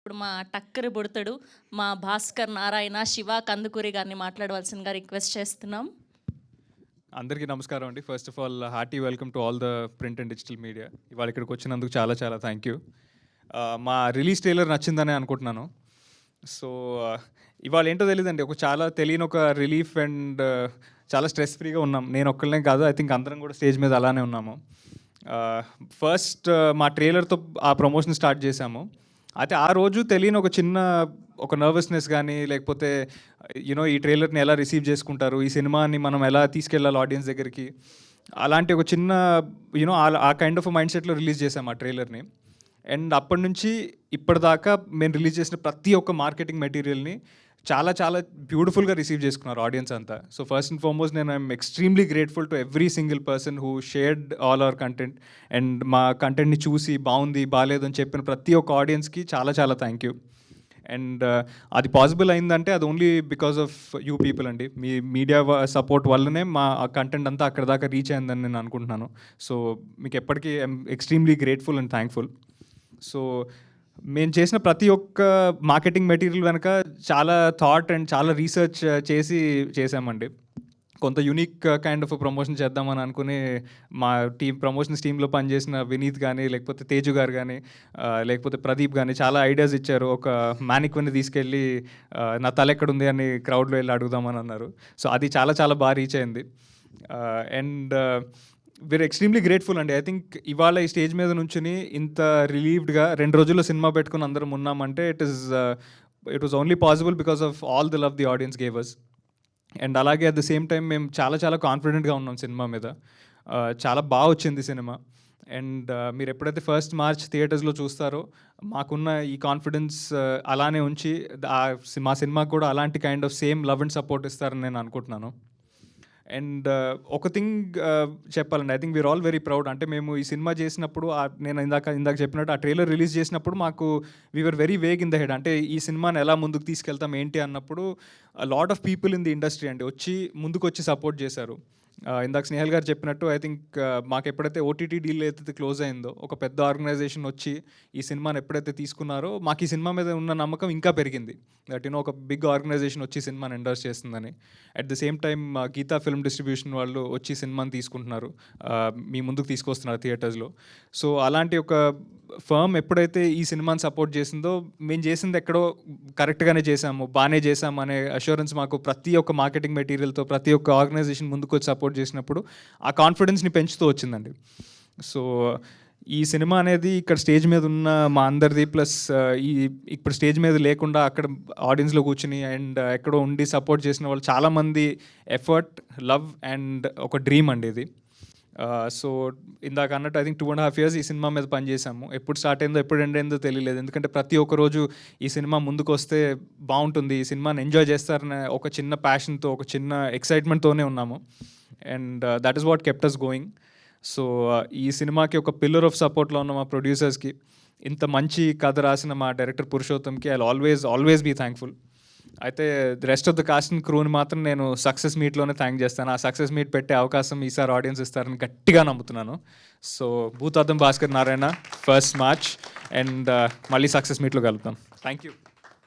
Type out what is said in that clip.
ఇప్పుడు మా టక్కరి బుడతడు మా భాస్కర్ నారాయణ శివ కందుకూరి గారిని మాట్లాడవలసిందిగా రిక్వెస్ట్ చేస్తున్నాం. అందరికీ నమస్కారం అండి. First of all hearty welcome to all the print and digital media. ఇవాళ ఇక్కడికి వచ్చినందుకు చాలా చాలా థ్యాంక్ యూ. మా రిలీజ్ ట్రైలర్ నచ్చిందనే అనుకుంటున్నాను. సో ఇవాళ ఏంటో తెలియదండి, చాలా తెలియని ఒక రిలీఫ్ అండ్ చాలా స్ట్రెస్ ఫ్రీగా ఉన్నాం. నేను ఒక్కళ్ళనే కాదు, ఐ థింక్ అందరం కూడా స్టేజ్ మీద అలానే ఉన్నాము. ఫస్ట్ మా ట్రైలర్తో ఆ ప్రమోషన్ స్టార్ట్ చేశాము. అయితే ఆ రోజు తెలియని ఒక నర్వస్నెస్ కానీ, లేకపోతే ఈ ట్రైలర్ని ఎలా రిసీవ్ చేసుకుంటారు, ఈ సినిమాని మనం ఎలా తీసుకెళ్ళాలి ఆడియన్స్ దగ్గరికి, అలాంటి ఒక చిన్న ఆ కైండ్ ఆఫ్ మైండ్ సెట్లో రిలీజ్ చేసాము ఆ ట్రైలర్ని. అండ్ అప్పటి నుంచి ఇప్పటిదాకా మేము రిలీజ్ చేసిన ప్రతి ఒక్క మార్కెటింగ్ మెటీరియల్ని చాలా చాలా బ్యూటిఫుల్గా రిసీవ్ చేసుకున్నారు ఆడియన్స్ అంతా. సో ఫస్ట్ అండ్ ఫార్మోస్ట్ నేను I'm extremely grateful to every single person who shared all our content. And మా కంటెంట్ని చూసి బాగుంది బాగాలేదు అని చెప్పిన ప్రతి ఒక్క ఆడియన్స్కి చాలా చాలా థ్యాంక్ యూ. అండ్ అది పాసిబుల్ అయిందంటే అది only because of you people అండి. మీ మీడియా సపోర్ట్ వల్లనే మా కంటెంట్ అంతా అక్కడ దాకా రీచ్ అయిందని నేను అనుకుంటున్నాను. సో మీకు ఎప్పటికీ I'm extremely grateful and thankful. So మేము చేసిన ప్రతి ఒక్క మార్కెటింగ్ మెటీరియల్ వెనక చాలా థాట్ అండ్ చాలా రీసెర్చ్ చేసి చేసామండి. కొంత యూనిక్ కైండ్ ఆఫ్ ప్రమోషన్ చేద్దామని అనుకుని మా ప్రమోషన్స్ టీంలో పనిచేసిన వినీత్ కానీ, లేకపోతే తేజు గారు కానీ, లేకపోతే ప్రదీప్ కానీ చాలా ఐడియాస్ ఇచ్చారు. ఒక మ్యానిక్వన్ని తీసుకెళ్ళి నా తల ఎక్కడుంది అని క్రౌడ్లో వెళ్ళి అడుగుదామని అన్నారు. సో అది చాలా చాలా బాగా రీచ్ అయింది. అండ్ వీఆర్ ఎక్స్ట్రీమ్లీ గ్రేట్ఫుల్ అండి. ఐ థింక్ ఇవాళ ఈ స్టేజ్ మీద నుంచుని ఇంత రిలీవ్డ్గా 2 రోజుల్లో సినిమా పెట్టుకుని అందరం ఉన్నామంటే it was only possible because of all the love the audience gave us. And అలాగే అట్ ద సేమ్ టైం మేము చాలా చాలా కాన్ఫిడెంట్గా ఉన్నాం సినిమా మీద. చాలా బాగా వచ్చింది సినిమా. అండ్ మీరు ఎప్పుడైతే 1st March థియేటర్స్లో చూస్తారో మాకున్న ఈ కాన్ఫిడెన్స్ అలానే ఉంచి మా సినిమాకి కూడా అలాంటి kind of same love and support ఇస్తారని నేను అనుకుంటున్నాను. అండ్ ఒక థింగ్ చెప్పాలండి, I think we are all very proud. అంటే మేము ఈ సినిమా చేసినప్పుడు నేను ఇందాక చెప్పినట్టు ఆ ట్రైలర్ రిలీజ్ చేసినప్పుడు మాకు we are very vague in the head. అంటే ఈ సినిమాని ఎలా ముందుకు తీసుకెళ్తాం ఏంటి అన్నప్పుడు lot of people in the industry అండి ముందుకు వచ్చి సపోర్ట్ చేశారు. ఇందాక స్నేహల్ గారు చెప్పినట్టు ఐ థింక్ మాకు ఎప్పుడైతే ఓటీటీ డీల్ అయితే క్లోజ్ అయిందో, ఒక పెద్ద ఆర్గనైజేషన్ వచ్చి ఈ సినిమాని ఎప్పుడైతే తీసుకున్నారో మాకు ఈ సినిమా మీద ఉన్న నమ్మకం ఇంకా పెరిగింది. దట్ ఒక బిగ్ ఆర్గనైజేషన్ వచ్చి సినిమాని ఎండర్స్ చేస్తుందని. At the same time Geetha film distribution వాళ్ళు వచ్చి సినిమాని తీసుకుంటున్నారు, మీ ముందుకు తీసుకొస్తున్నారు థియేటర్స్లో. సో అలాంటి ఒక ఫర్మ్ ఎప్పుడైతే ఈ సినిమాని సపోర్ట్ చేసిందో, మేము చేసింది ఎక్కడో కరెక్ట్గానే చేసాము, బాగానే చేసాము అనే అష్యూరెన్స్ మాకు ప్రతి ఒక్క మార్కెటింగ్ మెటీరియల్తో ప్రతి ఒక్క ఆర్గనైజేషన్ ముందుకు వచ్చి సపోర్ట్ చేసినప్పుడు ఆ కాన్ఫిడెన్స్ని పెంచుతూ వచ్చిందండి. సో ఈ సినిమా అనేది ఇక్కడ స్టేజ్ మీద ఉన్న మా అందరిది ప్లస్ ఇప్పుడు స్టేజ్ మీద లేకుండా అక్కడ ఆడియన్స్లో కూర్చుని అండ్ ఎక్కడో ఉండి సపోర్ట్ చేసిన వాళ్ళు చాలామంది ఎఫర్ట్, లవ్ అండ్ ఒక డ్రీమ్ అండి ఇది. సో ఇందాక అన్నట్టు ఐ థింక్ 2.5 years ఈ సినిమా మీద పనిచేసాము. ఎప్పుడు స్టార్ట్ అయిందో ఎప్పుడు ఎండ్ అయిందో తెలియలేదు. ఎందుకంటే ప్రతి ఒక్క రోజు ఈ సినిమా ముందుకు వస్తే బాగుంటుంది, ఈ సినిమాని ఎంజాయ్ చేస్తారనే ఒక చిన్న ప్యాషన్తో, ఒక చిన్న ఎక్సైట్మెంట్తోనే ఉన్నాము. And that is what kept us going. So ఈ సినిమాకి ఒక పిల్లర్ ఆఫ్ సపోర్ట్లో ఉన్న మా ప్రొడ్యూసర్స్కి, ఇంత మంచి కథ రాసిన మా డైరెక్టర్ పురుషోత్తంకి ఐ ఆల్వేస్ బీ థ్యాంక్ఫుల్. అయితే the rest of the cast and క్రూని మాత్రం నేను సక్సెస్ మీట్లోనే థ్యాంక్ చేస్తాను. ఆ సక్సెస్ మీట్ పెట్టే అవకాశం ఈసారి ఆడియన్స్ ఇస్తారని గట్టిగా నమ్ముతున్నాను. So Bhoothaddam Bhaskar Narayana 1st March and మళ్ళీ సక్సెస్ మీట్లో కలుద్దాం. Thank you.